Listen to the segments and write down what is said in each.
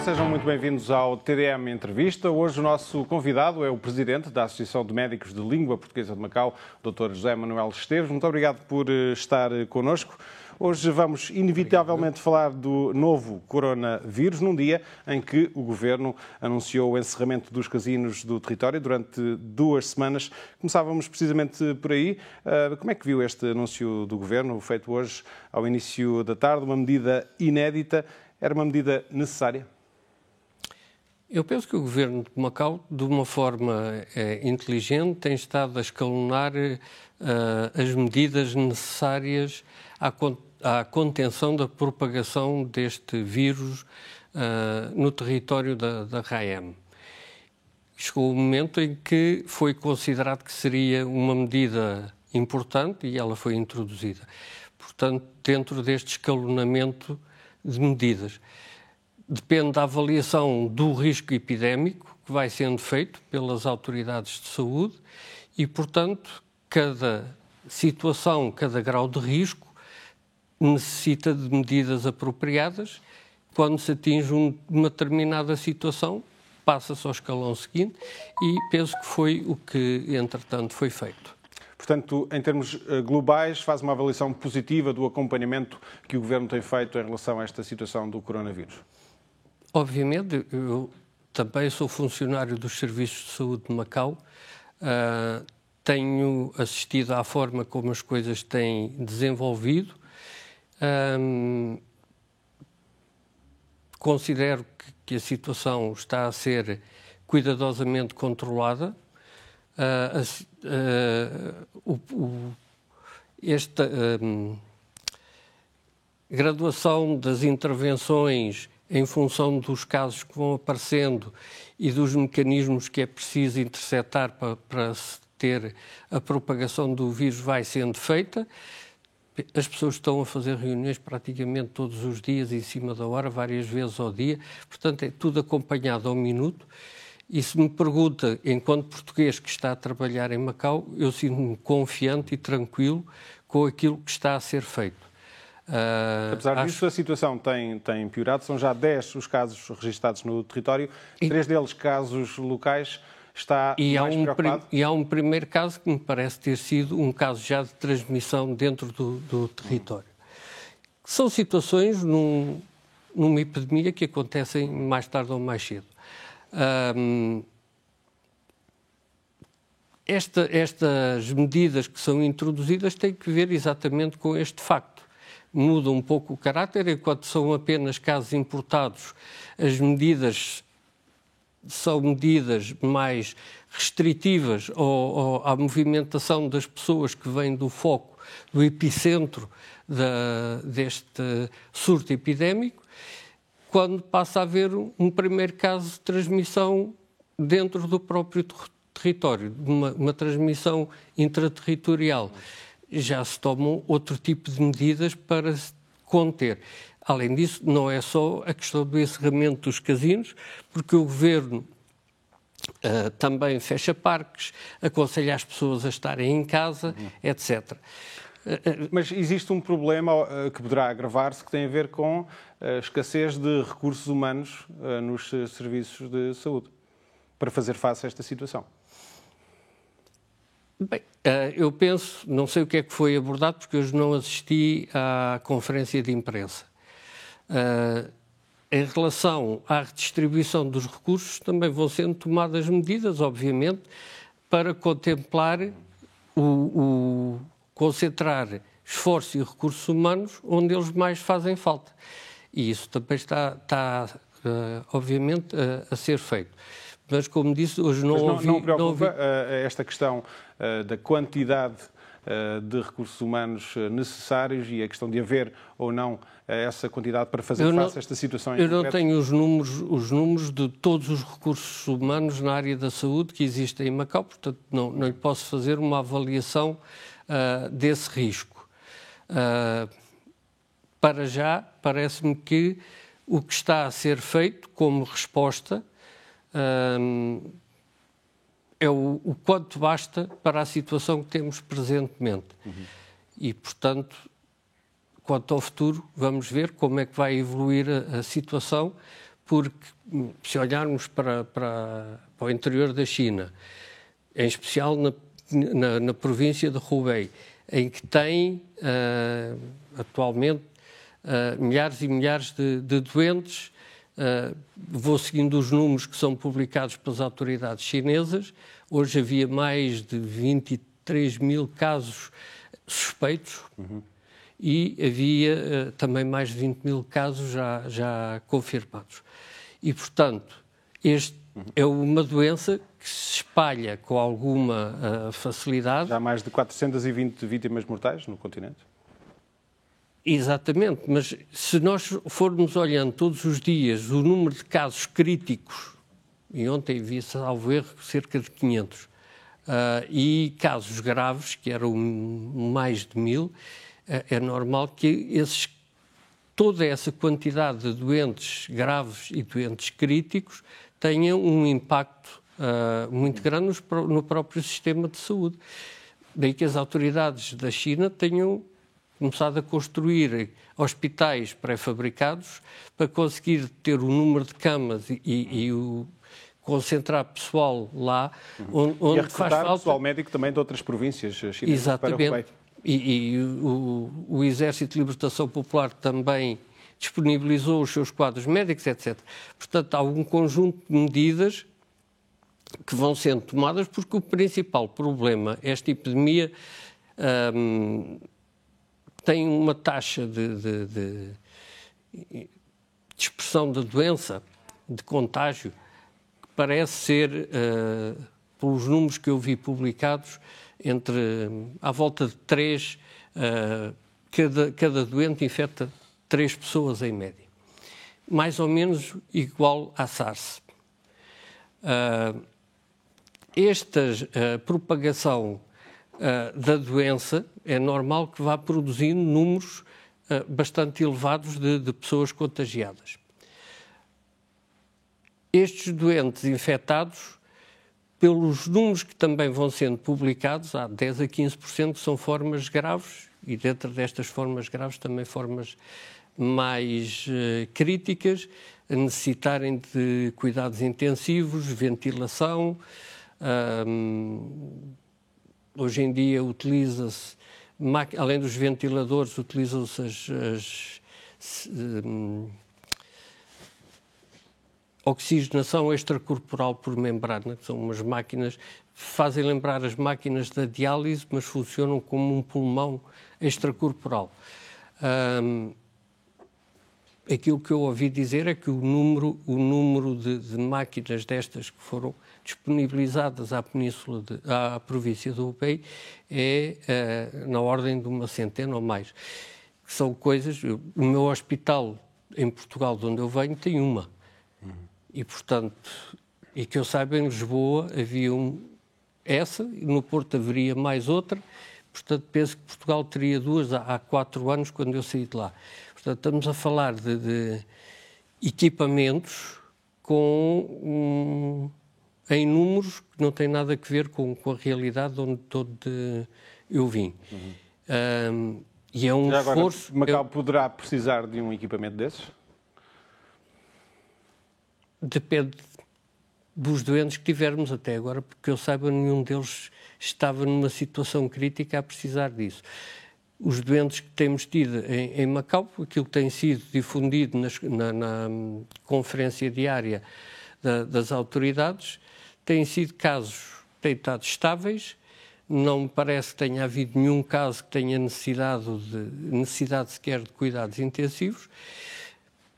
sejam muito bem-vindos ao TDM Entrevista. Hoje o nosso convidado é o presidente da Associação de Médicos de Língua Portuguesa de Macau, Dr. José Manuel Esteves. Muito obrigado por estar connosco. Hoje vamos inevitavelmente falar do novo coronavírus, num dia em que o Governo anunciou o encerramento dos casinos do território durante 2 semanas. Começávamos precisamente por aí. Como é que viu este anúncio do Governo, feito hoje ao início da tarde, uma medida inédita? Era uma medida necessária? Eu penso que o Governo de Macau, de uma forma inteligente, tem estado a escalonar as medidas necessárias à contenção da propagação deste vírus no território da RAEM. Chegou o momento em que foi considerado que seria uma medida importante e ela foi introduzida. Portanto, dentro deste escalonamento de medidas. Depende da avaliação do risco epidémico que vai sendo feito pelas autoridades de saúde e, portanto, cada situação, cada grau de risco necessita de medidas apropriadas. Quando se atinge uma determinada situação, passa-se ao escalão seguinte e penso que foi o que, entretanto, foi feito. Portanto, em termos globais, faz uma avaliação positiva do acompanhamento que o Governo tem feito em relação a esta situação do coronavírus? Obviamente, eu também sou funcionário dos Serviços de Saúde de Macau, tenho assistido à forma como as coisas têm desenvolvido, considero que a situação está a ser cuidadosamente controlada. Esta graduação das intervenções em função dos casos que vão aparecendo e dos mecanismos que é preciso interceptar para se ter a propagação do vírus vai sendo feita. As pessoas estão a fazer reuniões praticamente todos os dias, em cima da hora, várias vezes ao dia. Portanto, é tudo acompanhado ao minuto. E se me pergunta, enquanto português que está a trabalhar em Macau, eu sinto-me confiante e tranquilo com aquilo que está a ser feito. Apesar disso, a situação tem piorado. São já 10 os casos registados no território. 3 deles casos locais. Está mais preocupado? E há um primeiro caso que me parece ter sido um caso já de transmissão dentro do território. São situações numa epidemia que acontecem mais tarde ou mais cedo. Estas medidas que são introduzidas têm que ver exatamente com este facto. Muda um pouco o caráter, enquanto são apenas casos importados, as medidas são medidas mais restritivas à movimentação das pessoas que vêm do foco, do epicentro deste surto epidémico. Quando passa a haver um primeiro caso de transmissão dentro do próprio território, uma transmissão intraterritorial, já se tomam outro tipo de medidas para se conter. Além disso, não é só a questão do encerramento dos casinos, porque o Governo também fecha parques, aconselha as pessoas a estarem em casa, etc. Mas existe um problema que poderá agravar-se, que tem a ver com a escassez de recursos humanos nos serviços de saúde, para fazer face a esta situação. Bem, eu penso, não sei o que é que foi abordado, porque hoje não assisti à conferência de imprensa. Em relação à redistribuição dos recursos, também vão sendo tomadas medidas, obviamente, para contemplar concentrar esforço e recursos humanos onde eles mais fazem falta. E isso também está obviamente, a ser feito. Mas, como disse, hoje não ouvi... Não preocupa esta questão da quantidade de recursos humanos necessários e a questão de haver ou não essa quantidade para fazer face a esta situação? Eu não tenho os números de todos os recursos humanos na área da saúde que existem em Macau, portanto não lhe posso fazer uma avaliação desse risco. Para já, parece-me que o que está a ser feito como resposta é o quanto basta para a situação que temos presentemente. E, portanto, quanto ao futuro, vamos ver como é que vai evoluir a situação, porque se olharmos para o interior da China, em especial na província de Hubei, em que tem atualmente milhares e milhares de doentes, vou seguindo os números que são publicados pelas autoridades chinesas. Hoje havia mais de 23 mil casos suspeitos e havia também mais de 20 mil casos já confirmados. E, portanto, este é uma doença que se espalha com alguma facilidade. Já há mais de 420 vítimas mortais no continente? Exatamente, mas se nós formos olhando todos os dias o número de casos críticos, e ontem havia, salvo erro, cerca de 500, e casos graves, que eram mais de 1000, é normal que toda essa quantidade de doentes graves e doentes críticos tenha um impacto muito grande no próprio sistema de saúde. Daí que as autoridades da China tenham começado a construir hospitais pré-fabricados para conseguir ter o número de camas e concentrar pessoal lá onde e faz falta. Pessoal médico também de outras províncias chinesas. Exatamente. E o Exército de Libertação Popular também disponibilizou os seus quadros médicos, etc. Portanto, há um conjunto de medidas que vão sendo tomadas, porque o principal problema, esta epidemia tem uma taxa de dispersão da doença, de contágio, que parece ser, pelos números que eu vi publicados, à volta de 3, cada doente infecta 3 pessoas em média. Mais ou menos igual à SARS. Esta propagação da doença é normal que vá produzindo números bastante elevados de pessoas contagiadas. Estes doentes infectados, pelos números que também vão sendo publicados, há 10 a 15% que são formas graves, e dentro destas formas graves também formas mais críticas, a necessitarem de cuidados intensivos, ventilação. Hoje em dia utiliza-se, além dos ventiladores, utilizam-se oxigenação extracorporal por membrana, que são umas máquinas que fazem lembrar as máquinas da diálise, mas funcionam como um pulmão extracorporal. Aquilo que eu ouvi dizer é que o número de máquinas destas que foram disponibilizadas à província do Hubei é na ordem de uma centena ou mais. São coisas... O meu hospital em Portugal, de onde eu venho, tem uma. E, portanto, e que eu saiba, em Lisboa havia essa, e no Porto haveria mais outra. Portanto, penso que Portugal teria 2 há 4 anos, quando eu saí de lá. Portanto, estamos a falar de equipamentos em números que não têm nada a ver com a realidade de onde eu vim. E é um esforço... Macau poderá precisar de um equipamento desses? Depende dos doentes que tivermos até agora, porque eu saiba, nenhum deles estava numa situação crítica a precisar disso. Os doentes que temos tido em Macau, aquilo que tem sido difundido na conferência diária das autoridades, têm sido casos que têm estado estáveis. Não me parece que tenha havido nenhum caso que tenha necessidade sequer de cuidados intensivos.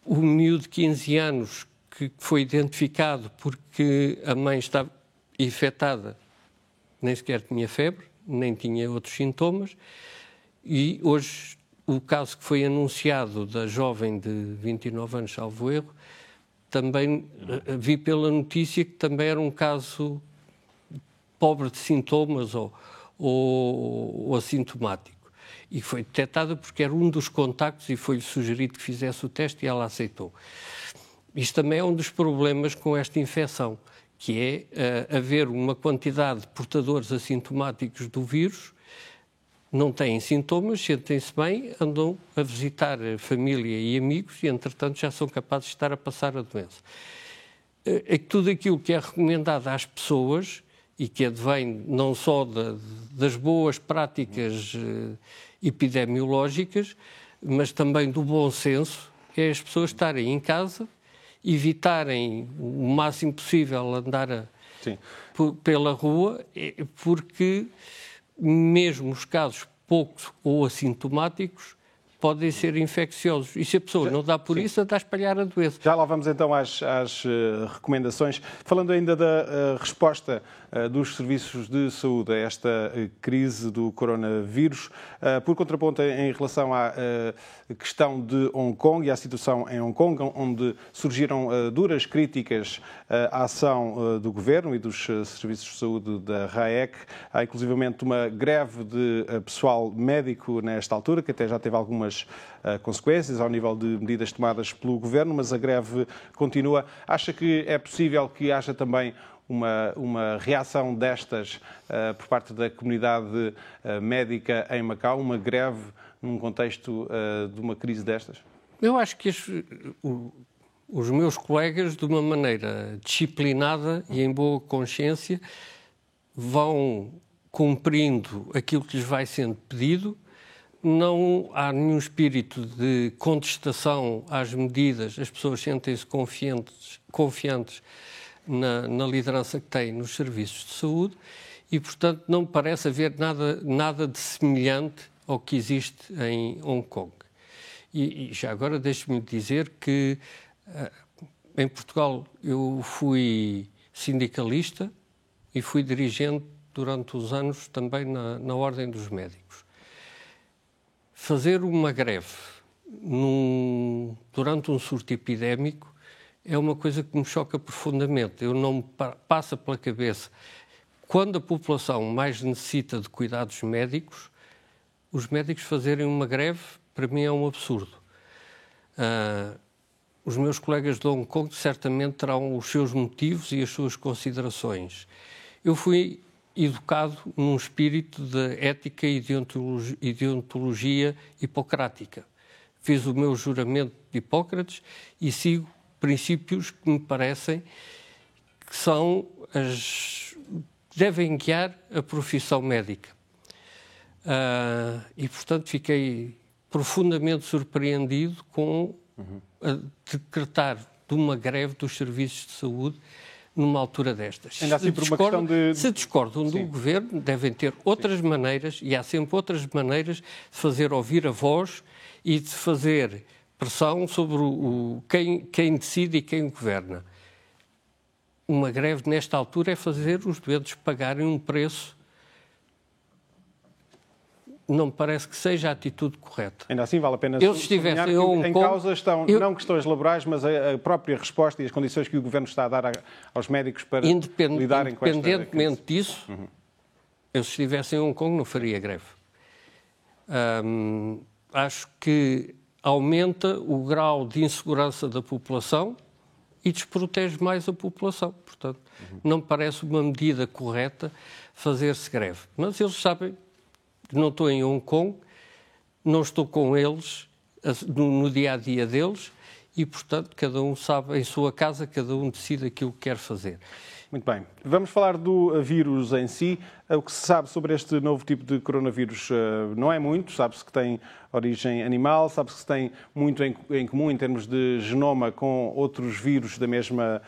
O miúdo de 15 anos que foi identificado porque a mãe estava infectada, nem sequer tinha febre, nem tinha outros sintomas. E hoje o caso que foi anunciado da jovem de 29 anos, salvo erro, também vi pela notícia que também era um caso pobre de sintomas ou assintomático. E foi detectada porque era um dos contactos e foi-lhe sugerido que fizesse o teste e ela aceitou. Isto também é um dos problemas com esta infecção, que é haver uma quantidade de portadores assintomáticos do vírus não têm sintomas, sentem-se bem, andam a visitar a família e amigos e, entretanto, já são capazes de estar a passar a doença. Tudo aquilo que é recomendado às pessoas e que advém não só das boas práticas epidemiológicas, mas também do bom senso, é as pessoas estarem em casa, evitarem o máximo possível andar pela rua, porque mesmo os casos poucos ou assintomáticos podem ser infecciosos. E se a pessoa não dá por isso, está a espalhar a doença. Já lá vamos então às recomendações. Falando ainda da resposta dos serviços de saúde a esta crise do coronavírus, por contraponto em relação à questão de Hong Kong e à situação em Hong Kong, onde surgiram duras críticas à ação do governo e dos serviços de saúde da RAEC. Há inclusivamente uma greve de pessoal médico nesta altura, que até já teve algumas consequências ao nível de medidas tomadas pelo governo, mas a greve continua. Acha que é possível que haja também uma reação destas por parte da comunidade médica em Macau, uma greve num contexto de uma crise destas? Eu acho que os meus colegas, de uma maneira disciplinada e em boa consciência, vão cumprindo aquilo que lhes vai sendo pedido. Não há nenhum espírito de contestação às medidas, as pessoas sentem-se confiantes na liderança que têm nos serviços de saúde e, portanto, não me parece haver nada de semelhante ao que existe em Hong Kong. E já agora deixe-me dizer que em Portugal eu fui sindicalista e fui dirigente durante os anos também na Ordem dos Médicos. Fazer uma greve durante um surto epidémico é uma coisa que me choca profundamente. Eu não me passa pela cabeça, quando a população mais necessita de cuidados médicos, os médicos fazerem uma greve, para mim é um absurdo. Os meus colegas de Hong Kong certamente terão os seus motivos e as suas considerações. Eu fui educado num espírito de ética e deontologia hipocrática. Fiz o meu juramento de Hipócrates e sigo princípios que me parecem que devem guiar a profissão médica. E, portanto, fiquei profundamente surpreendido com decretar de uma greve dos serviços de saúde numa altura destas. Ainda assim, por uma questão se discordam do governo, devem ter outras maneiras, e há sempre outras maneiras de fazer ouvir a voz e de fazer pressão sobre quem decide e quem governa. Uma greve nesta altura é fazer os doentes pagarem um preço. Não me parece que seja a atitude correta. Ainda assim, vale a pena sublinhar que em causa estão não questões laborais, mas a própria resposta e as condições que o Governo está a dar aos médicos para lidarem com esta crise. Independentemente disso, eu se estivesse em Hong Kong não faria greve. Acho que aumenta o grau de insegurança da população e desprotege mais a população. Portanto, não me parece uma medida correta fazer-se greve. Mas eles sabem que não estou em Hong Kong, não estou com eles no dia-a-dia deles e, portanto, cada um sabe, em sua casa, cada um decide aquilo que quer fazer. Muito bem. Vamos falar do vírus em si. O que se sabe sobre este novo tipo de coronavírus não é muito. Sabe-se que tem origem animal, sabe-se que tem muito em comum em termos de genoma com outros vírus da mesma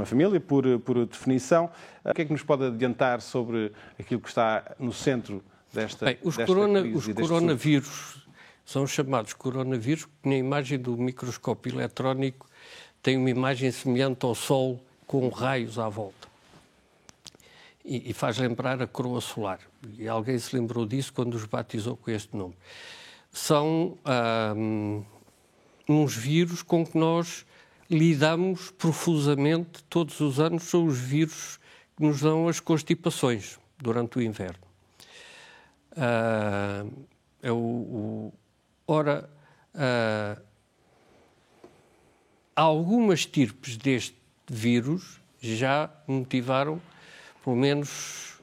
família, por definição. O que é que nos pode adiantar sobre aquilo que está no centro desta crise? Os coronavírus são chamados coronavírus porque na imagem do microscópio eletrónico tem uma imagem semelhante ao Sol com raios à volta. E faz lembrar a coroa solar. E alguém se lembrou disso quando os batizou com este nome. São uns vírus com que nós lidamos profusamente todos os anos. São os vírus que nos dão as constipações durante o inverno. Algumas tipos deste vírus já motivaram, pelo menos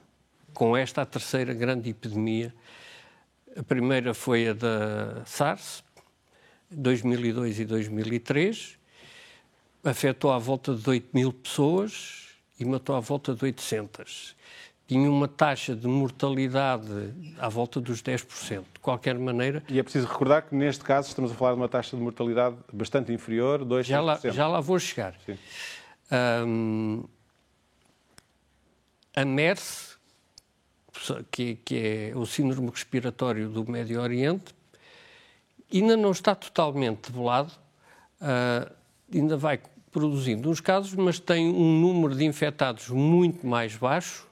com esta a terceira grande epidemia A primeira foi a da SARS, 2002 e 2003, afetou à volta de 8.000 pessoas e matou à volta de 800. Tinha uma taxa de mortalidade à volta dos 10%. De qualquer maneira... E é preciso recordar que, neste caso, estamos a falar de uma taxa de mortalidade bastante inferior, 2%. Já lá vou chegar. Sim. A MERS, que é o síndrome respiratório do Médio Oriente, ainda não está totalmente debelado, ainda vai produzindo uns casos, mas tem um número de infectados muito mais baixo,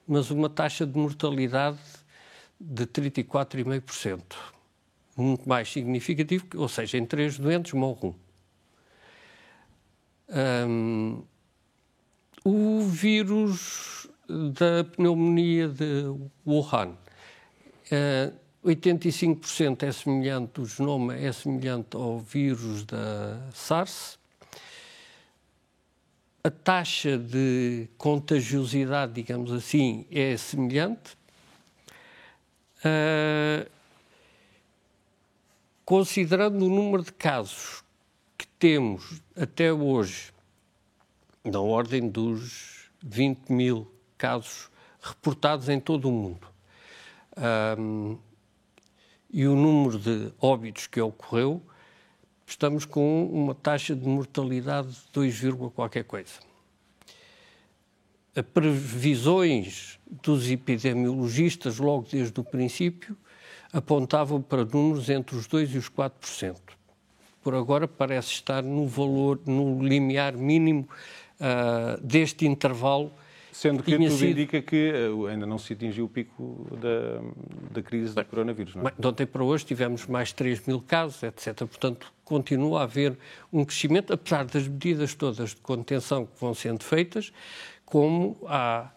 mas uma taxa de mortalidade de 34,5%. Muito mais significativo, ou seja, em 3 doentes morre 1. O vírus da pneumonia de Wuhan, 85% é semelhante, o genoma é semelhante ao vírus da SARS. A taxa de contagiosidade, digamos assim, é semelhante. Considerando o número de casos que temos até hoje, na ordem dos 20.000 casos reportados em todo o mundo, e o número de óbitos que ocorreu, estamos com uma taxa de mortalidade de 2, qualquer coisa. As previsões dos epidemiologistas, logo desde o princípio, apontavam para números entre os 2% e os 4%. Por agora parece estar no valor, no limiar mínimo deste intervalo. Sendo que tudo indica que ainda não se atingiu o pico da crise do coronavírus, não é? De ontem para hoje tivemos mais 3.000 casos, etc. Portanto, continua a haver um crescimento, apesar das medidas todas de contenção que vão sendo feitas, como há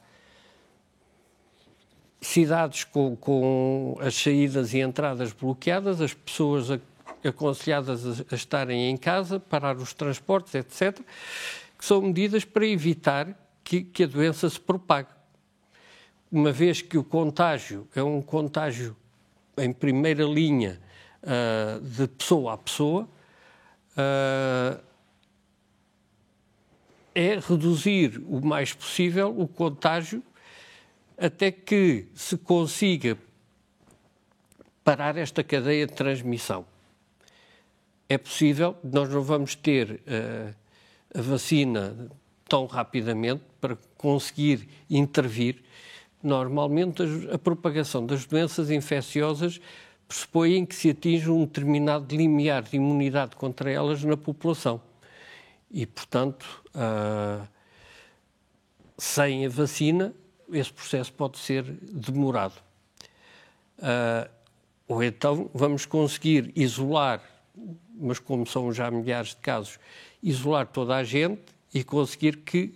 cidades com as saídas e entradas bloqueadas, as pessoas aconselhadas a estarem em casa, parar os transportes, etc., que são medidas para evitar que a doença se propague. Uma vez que o contágio é um contágio em primeira linha de pessoa a pessoa, é reduzir o mais possível o contágio até que se consiga parar esta cadeia de transmissão. É possível, nós não vamos ter a vacina tão rapidamente para conseguir intervir. Normalmente a propagação das doenças infecciosas pressupõe que se atinja um determinado limiar de imunidade contra elas na população. E, portanto, sem a vacina, esse processo pode ser demorado. Ou então vamos conseguir isolar, mas como são já milhares de casos, isolar toda a gente e conseguir que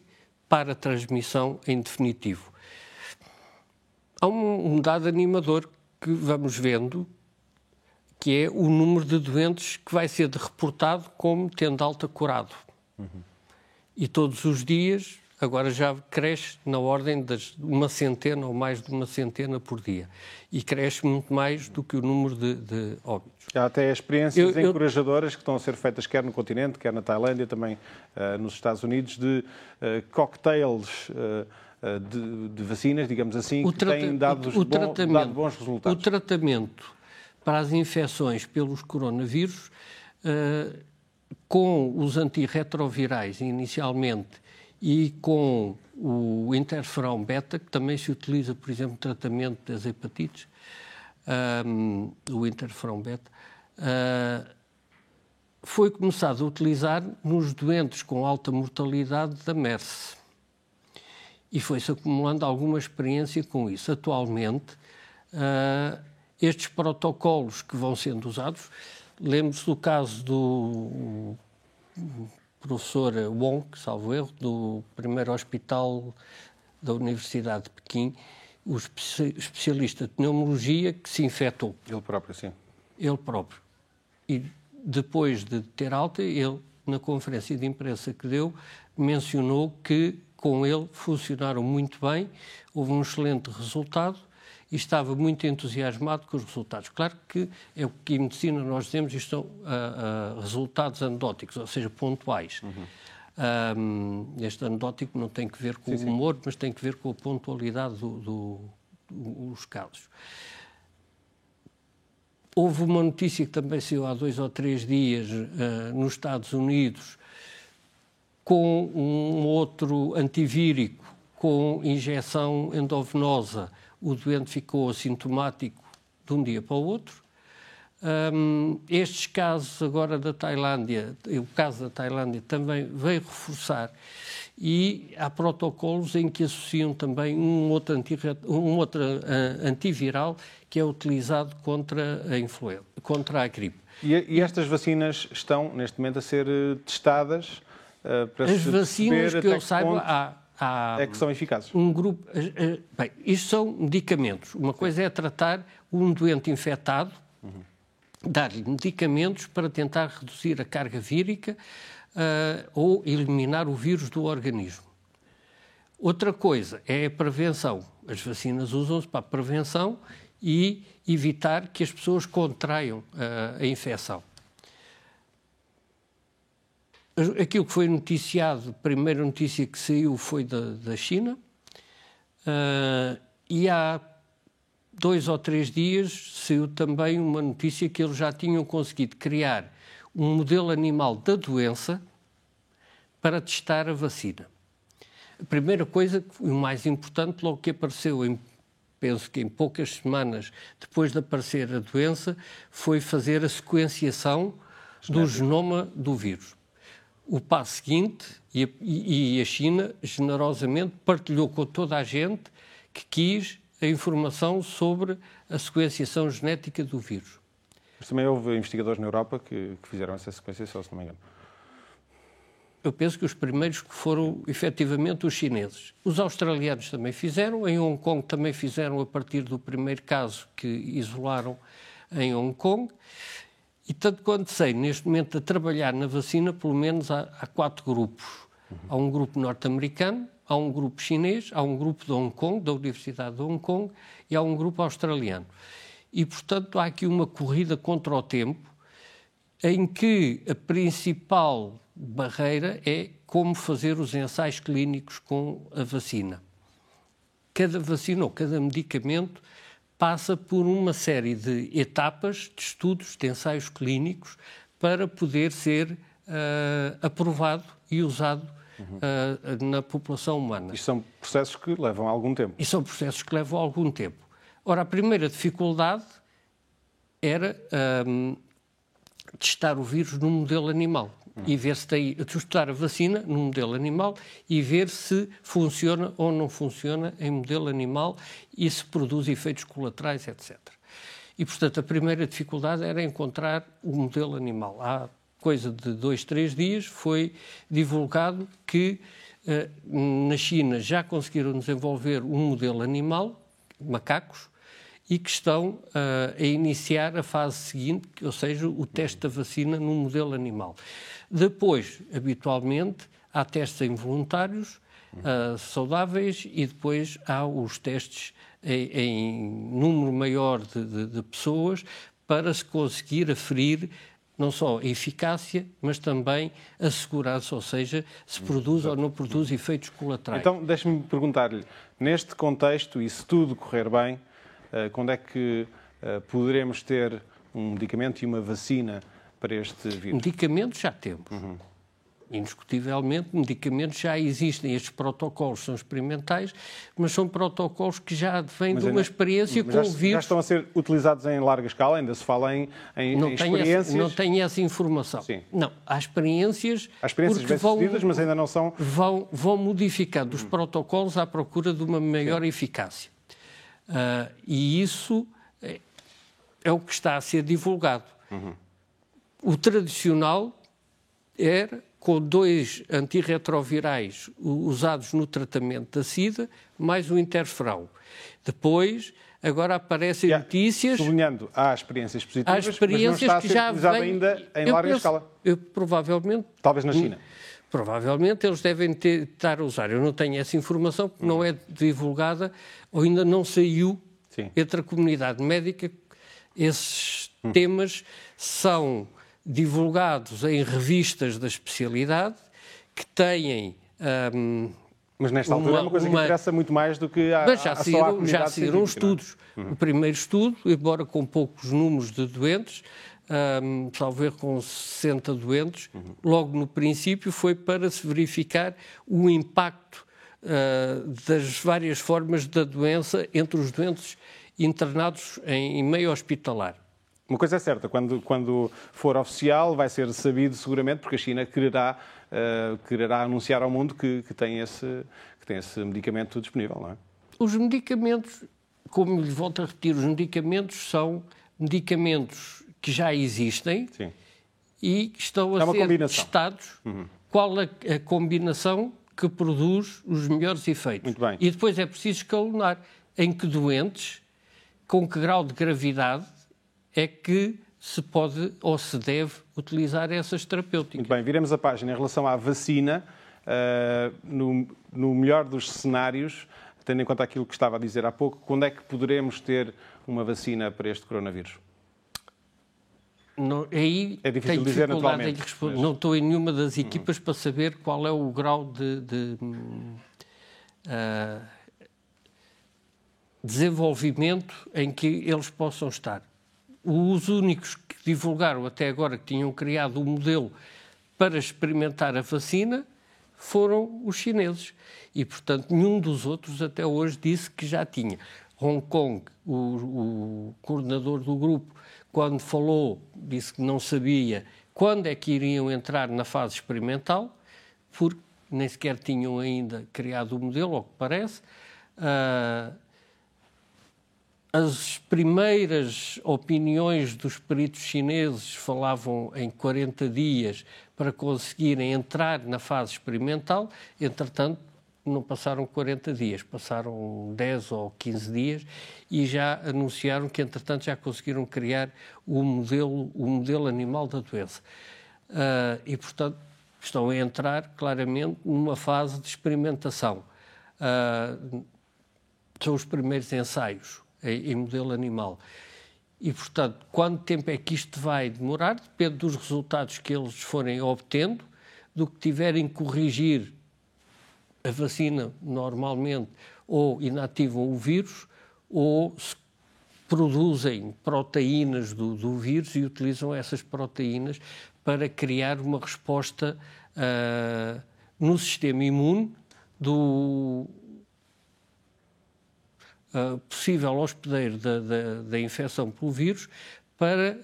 pare a transmissão em definitivo. Há um dado animador que vamos vendo, que é o número de doentes que vai ser reportado como tendo alta curado. E todos os dias, agora já cresce na ordem de 100 ou mais de 100 por dia. E cresce muito mais do que o número de óbitos. Há até experiências encorajadoras que estão a ser feitas quer no continente, quer na Tailândia, também nos Estados Unidos, de cocktails de vacinas, digamos assim, que têm dado bons resultados. O tratamento para as infecções pelos coronavírus, com os antirretrovirais inicialmente e com o interferão beta, que também se utiliza, por exemplo, no tratamento das hepatites, o interferão beta, foi começado a utilizar nos doentes com alta mortalidade da MERS. E foi-se acumulando alguma experiência com isso. Atualmente, estes protocolos que vão sendo usados, lembre-se do caso do professor Wong, salvo erro, do primeiro hospital da Universidade de Pequim, o especialista de pneumologia que se infectou. Ele próprio, sim. Ele próprio. E depois de ter alta, ele, na conferência de imprensa que deu, mencionou que com ele funcionaram muito bem, houve um excelente resultado e estava muito entusiasmado com os resultados. Claro que é o que em medicina nós dizemos, isto são resultados anedóticos, ou seja, pontuais. Este anedótico não tem que ver com o humor, mas tem que ver com a pontualidade dos casos. Houve uma notícia que também saiu há 2 ou 3 dias nos Estados Unidos, com um outro antivírico com injeção endovenosa. O doente ficou assintomático de um dia para o outro. Estes casos agora da Tailândia, o caso da Tailândia também veio reforçar, e há protocolos em que associam também um outro antiviral que é utilizado contra a influenza, contra a gripe. E estas vacinas estão, neste momento, a ser testadas para as vacinas que eu saiba, é que são eficazes. Um grupo, bem, isto são medicamentos. Uma coisa é tratar um doente infectado, dar-lhe medicamentos para tentar reduzir a carga vírica ou eliminar o vírus do organismo. Outra coisa é a prevenção. As vacinas usam-se para a prevenção e evitar que as pessoas contraiam a infecção. Aquilo que foi noticiado, a primeira notícia que saiu foi da China, e há 2 ou 3 dias saiu também uma notícia que eles já tinham conseguido criar um modelo animal da doença para testar a vacina. A primeira coisa, o mais importante, logo que apareceu, penso que em poucas semanas depois de aparecer a doença, foi fazer a sequenciação do genoma do vírus. O passo seguinte, e a China generosamente partilhou com toda a gente que quis a informação sobre a sequenciação genética do vírus. Mas também houve investigadores na Europa que fizeram essa sequenciação, se não me engano. Eu penso que os primeiros que foram, efetivamente, os chineses. Os australianos também fizeram, em Hong Kong também fizeram a partir do primeiro caso que isolaram em Hong Kong. E tanto quanto sei, neste momento, a trabalhar na vacina, pelo menos há 4 grupos. Há um grupo norte-americano, há um grupo chinês, há um grupo de Hong Kong, da Universidade de Hong Kong, e há um grupo australiano. E, portanto, há aqui uma corrida contra o tempo, em que a principal barreira é como fazer os ensaios clínicos com a vacina. Cada vacina ou cada medicamento passa por uma série de etapas de estudos, de ensaios clínicos, para poder ser aprovado e usado na população humana. Isto são processos que levam algum tempo. E são processos que levam algum tempo. Ora, a primeira dificuldade era testar o vírus num modelo animal. E ver se testar a vacina num modelo animal e ver se funciona ou não funciona em modelo animal e se produz efeitos colaterais, etc. E, portanto, a primeira dificuldade era encontrar o modelo animal. Há coisa de 2, 3 dias foi divulgado que na China já conseguiram desenvolver um modelo animal, macacos, e que estão a iniciar a fase seguinte, ou seja, o teste da vacina num modelo animal. Depois, habitualmente, há testes em voluntários saudáveis e depois há os testes em número maior de pessoas para se conseguir aferir não só a eficácia, mas também a segurança, ou seja, se produz ou não produz efeitos colaterais. Então, deixe-me perguntar-lhe, neste contexto, e se tudo correr bem, quando é que poderemos ter um medicamento e uma vacina para este vírus? Medicamentos já temos. Indiscutivelmente, medicamentos já existem. Estes protocolos são experimentais, mas são protocolos que já vêm de uma experiência com o vírus. Já estão a ser utilizados em larga escala? Ainda se fala em experiências? Não tenho essa informação. Sim. Não, há experiências bem-sucedidas, mas ainda não são... Vão modificando os protocolos à procura de uma maior eficácia. E isso é o que está a ser divulgado. O tradicional era com 2 antirretrovirais usados no tratamento da SIDA, mais o interferão. Depois, agora aparecem notícias... Sublinhando, há experiências positivas, mas não está a ser utilizado ainda em larga escala. Provavelmente... Talvez na China. Provavelmente eles devem estar a usar. Eu não tenho essa informação, porque não é divulgada, ou ainda não saiu entre a comunidade médica. Esses temas são divulgados em revistas da especialidade que têm... mas nesta altura é uma coisa que interessa muito mais do que a comunidade já saíram estudos. O primeiro estudo, embora com poucos números de doentes, talvez com 60 doentes, logo no princípio foi para se verificar o impacto das várias formas da doença entre os doentes internados em meio hospitalar. Uma coisa é certa, quando for oficial vai ser sabido seguramente, porque a China quererá anunciar ao mundo que tem esse medicamento disponível, não é? Os medicamentos, como lhe volto a repetir, os medicamentos são medicamentos que já existem. Sim. E que estão a ser testados qual a combinação que produz os melhores efeitos. Muito bem. E depois é preciso escalonar em que doentes, com que grau de gravidade é que se pode ou se deve utilizar essas terapêuticas. Muito bem, viremos a página em relação à vacina. No melhor dos cenários, tendo em conta aquilo que estava a dizer há pouco, quando é que poderemos ter uma vacina para este coronavírus? Não, aí é difícil dizer naturalmente. Mas... Não estou em nenhuma das equipas para saber qual é o grau de desenvolvimento em que eles possam estar. Os únicos que divulgaram até agora que tinham criado um modelo para experimentar a vacina foram os chineses. E, portanto, nenhum dos outros até hoje disse que já tinha. Hong Kong, o coordenador do grupo, quando falou, disse que não sabia quando é que iriam entrar na fase experimental, porque nem sequer tinham ainda criado o modelo, ao que parece. As primeiras opiniões dos peritos chineses falavam em 40 dias para conseguirem entrar na fase experimental. Entretanto, não passaram 40 dias, passaram 10 ou 15 dias e já anunciaram que, entretanto, já conseguiram criar o modelo animal da doença. E, portanto, estão a entrar claramente numa fase de experimentação. São os primeiros ensaios em modelo animal. E, portanto, quanto tempo é que isto vai demorar? Depende dos resultados que eles forem obtendo, do que tiverem que corrigir a vacina normalmente, ou inativam o vírus, ou se produzem proteínas do vírus e utilizam essas proteínas para criar uma resposta no sistema imune do possível hospedeiro da infecção pelo vírus, para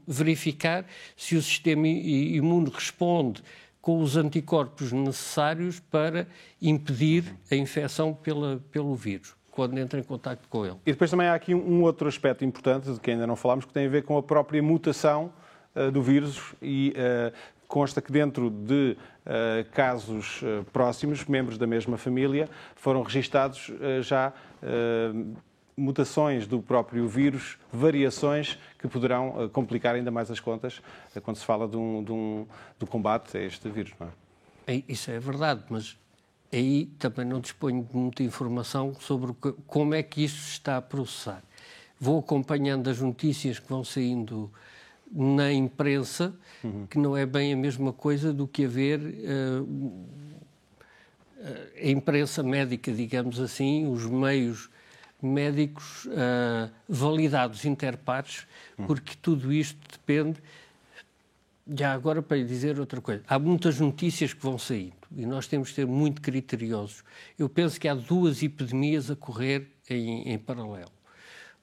verificar se o sistema imune responde com os anticorpos necessários para impedir a infecção pelo vírus, quando entra em contacto com ele. E depois também há aqui um outro aspecto importante, de que ainda não falámos, que tem a ver com a própria mutação do vírus e consta que dentro de casos próximos, membros da mesma família, foram registados já mutações do próprio vírus, variações que poderão complicar ainda mais as contas quando se fala do combate a este vírus, não é? Isso é verdade, mas aí também não disponho de muita informação sobre como é que isso se está a processar. Vou acompanhando as notícias que vão saindo na imprensa, que não é bem a mesma coisa do que haver a imprensa médica, digamos assim, os meios médicos validados interpares, porque tudo isto depende. Já agora, para lhe dizer outra coisa, há muitas notícias que vão saindo e nós temos que ser muito criteriosos. Eu penso que há duas epidemias a correr em paralelo.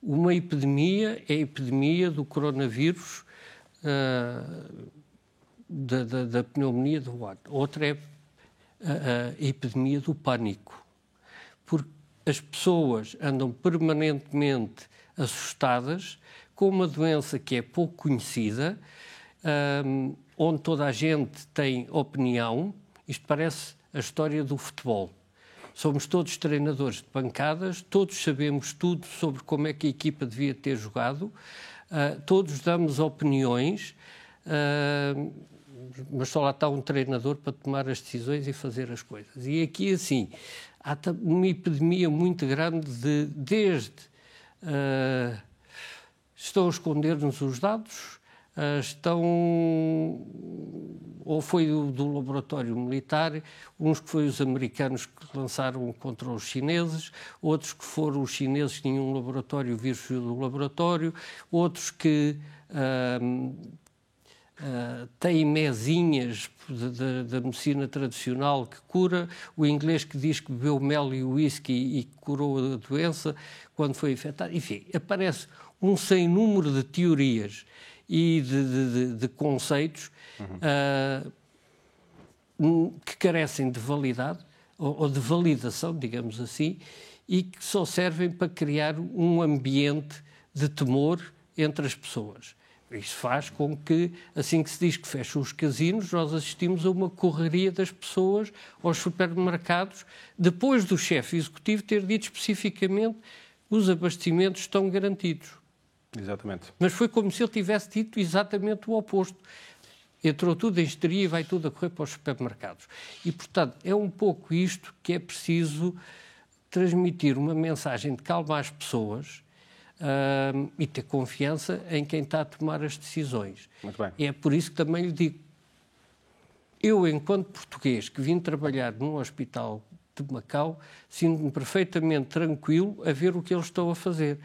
Uma epidemia é a epidemia do coronavírus, da pneumonia do ar. Outra é a epidemia do pânico, porque as pessoas andam permanentemente assustadas com uma doença que é pouco conhecida, onde toda a gente tem opinião. Isto parece a história do futebol. Somos todos treinadores de pancadas, todos sabemos tudo sobre como é que a equipa devia ter jogado, todos damos opiniões, mas só lá está um treinador para tomar as decisões e fazer as coisas. E aqui, assim, há uma epidemia muito grande desde estão a esconder-nos os dados, ou foi do laboratório militar, uns que foram os americanos que lançaram contra os chineses, outros que foram os chineses que tinham um laboratório, o vírus do laboratório, outros que têm mesinhas da medicina tradicional que cura, o inglês que diz que bebeu mel e whisky e curou a doença quando foi infectado. Enfim, aparece um sem número de teorias e de conceitos que carecem de validade ou de validação, digamos assim, e que só servem para criar um ambiente de temor entre as pessoas. Isso faz com que, assim que se diz que fecham os casinos, nós assistimos a uma correria das pessoas aos supermercados, depois do chefe executivo ter dito especificamente os abastecimentos estão garantidos. Exatamente. Mas foi como se ele tivesse dito exatamente o oposto. Entrou tudo em histeria e vai tudo a correr para os supermercados. E, portanto, é um pouco isto que é preciso transmitir uma mensagem de calma às pessoas e ter confiança em quem está a tomar as decisões. Muito bem. E é por isso que também lhe digo, eu, enquanto português que vim trabalhar num hospital de Macau, sinto-me perfeitamente tranquilo a ver o que eles estão a fazer.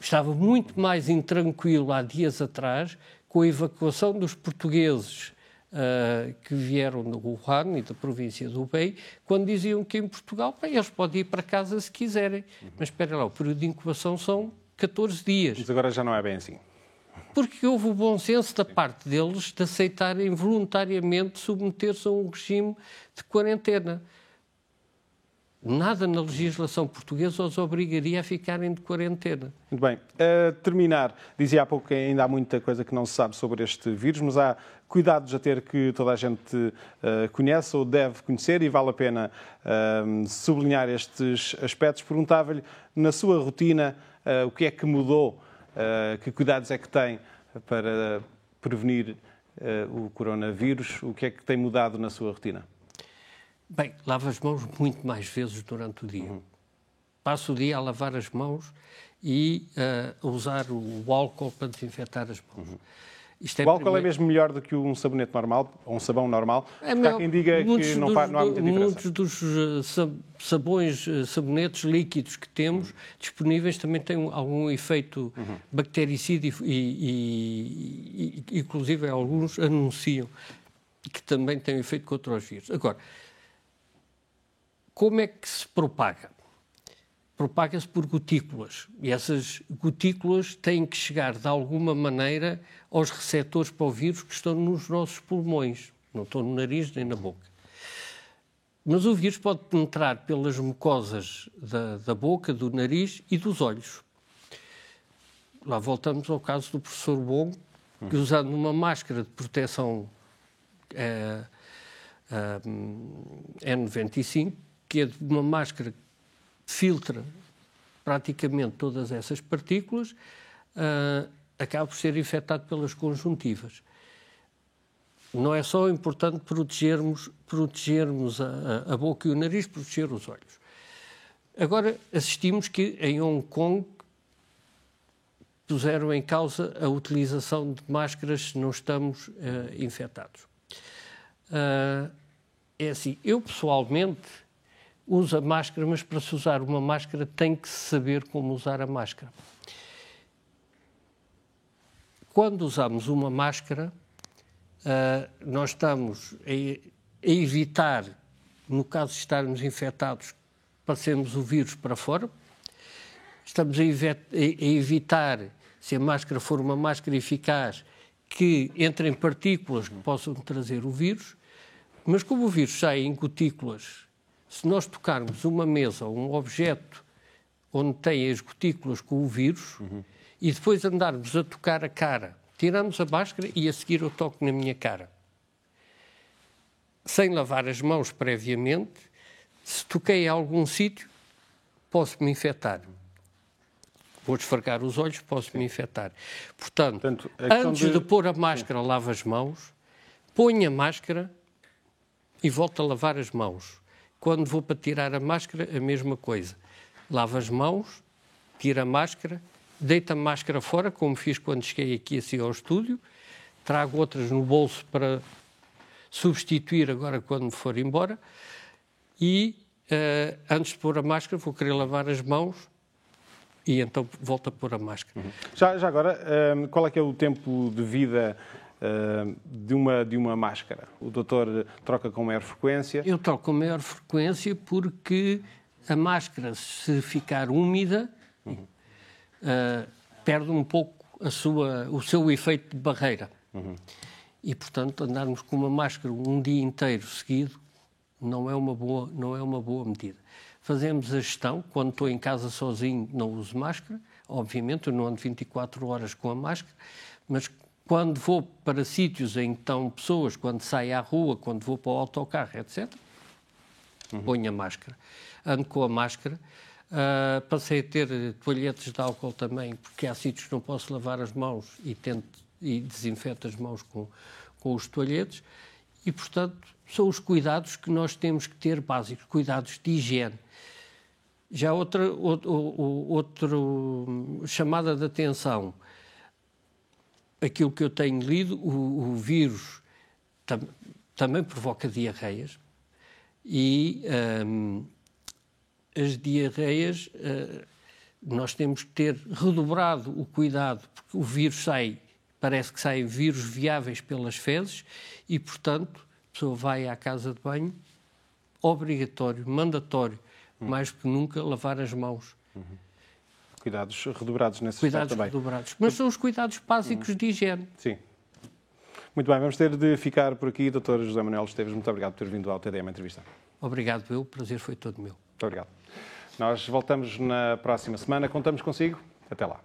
Estava muito mais intranquilo há dias atrás com a evacuação dos portugueses que vieram do Wuhan e da província do Hubei, quando diziam que em Portugal, bem, eles podem ir para casa se quiserem. Mas espera lá, o período de incubação são 14 dias. Mas agora já não é bem assim. Porque houve o bom senso da parte deles de aceitarem voluntariamente submeter-se a um regime de quarentena. Nada na legislação portuguesa os obrigaria a ficarem de quarentena. Muito bem. A terminar, dizia há pouco que ainda há muita coisa que não se sabe sobre este vírus, mas há cuidados a ter que toda a gente conhece ou deve conhecer e vale a pena sublinhar estes aspectos. Perguntava-lhe, na sua rotina, o que é que mudou, que cuidados é que tem para prevenir o coronavírus, o que é que tem mudado na sua rotina? Bem, lavo as mãos muito mais vezes durante o dia. Passo o dia a lavar as mãos e a usar o álcool para desinfetar as mãos. O álcool é mesmo melhor do que um sabonete normal, ou um sabão normal? Há quem diga que não há muita diferença. Muitos dos sabonetes líquidos que temos disponíveis também têm algum efeito bactericida e inclusive alguns anunciam que também têm efeito contra os vírus. Agora, como é que se propaga? Propaga-se por gotículas. E essas gotículas têm que chegar, de alguma maneira, aos receptores para o vírus que estão nos nossos pulmões. Não estão no nariz nem na boca. Mas o vírus pode penetrar pelas mucosas da boca, do nariz e dos olhos. Lá voltamos ao caso do professor Bongo, que usando uma máscara de proteção N95, que é uma máscara que filtra praticamente todas essas partículas, acaba por ser infectado pelas conjuntivas. Não é só importante protegermos a boca e o nariz, proteger os olhos. Agora, assistimos que em Hong Kong puseram em causa a utilização de máscaras se não estamos infectados. É assim, eu pessoalmente uso a máscara, mas para se usar uma máscara tem que saber como usar a máscara. Quando usamos uma máscara, nós estamos a evitar, no caso de estarmos infectados, passemos o vírus para fora. Estamos a evitar, se a máscara for uma máscara eficaz, que entrem partículas que possam trazer o vírus. Mas como o vírus sai em gotículas, se nós tocarmos uma mesa ou um objeto onde tem as gotículas com o vírus e depois andarmos a tocar a cara, tiramos a máscara e a seguir eu toco na minha cara. Sem lavar as mãos previamente, se toquei a algum sítio, posso me infectar. Vou desfargar os olhos, posso me infectar. Portanto, antes de pôr a máscara, lavo as mãos, ponho a máscara e volto a lavar as mãos. Quando vou para tirar a máscara, a mesma coisa. Lavo as mãos tiro a máscara, deito a máscara fora, como fiz quando cheguei aqui assim ao estúdio, trago outras no bolso para substituir agora quando me for embora e antes de pôr a máscara vou querer lavar as mãos e então volto a pôr a máscara. Já agora, qual é que é o tempo de vida de uma máscara? O doutor troca com maior frequência? Eu troco com maior frequência porque a máscara, se ficar úmida, perde um pouco o seu efeito de barreira. E, portanto, andarmos com uma máscara um dia inteiro seguido não é uma boa medida. Fazemos a gestão. Quando estou em casa sozinho, não uso máscara. Obviamente, eu não ando 24 horas com a máscara, mas quando vou para sítios em que estão pessoas, quando saio à rua, quando vou para o autocarro, etc., ponho a máscara. Ando com a máscara. Passei a ter toalhetes de álcool também, porque há sítios que não posso lavar as mãos e desinfeto as mãos com os toalhetes. E, portanto, são os cuidados que nós temos que ter básicos, cuidados de higiene. Já outra chamada de atenção, aquilo que eu tenho lido, o vírus também provoca diarreias e as diarreias nós temos que ter redobrado o cuidado, porque o vírus parece que saem vírus viáveis pelas fezes e, portanto, a pessoa vai à casa de banho, obrigatório, mandatório, mais do que nunca, lavar as mãos. Cuidados redobrados nesse aspecto também. Cuidados redobrados. Mas são os cuidados básicos de higiene. Sim. Muito bem, vamos ter de ficar por aqui. Dr. José Manuel Esteves, muito obrigado por ter vindo ao TDM Entrevista. Obrigado, o prazer foi todo meu. Muito obrigado. Nós voltamos na próxima semana. Contamos consigo. Até lá.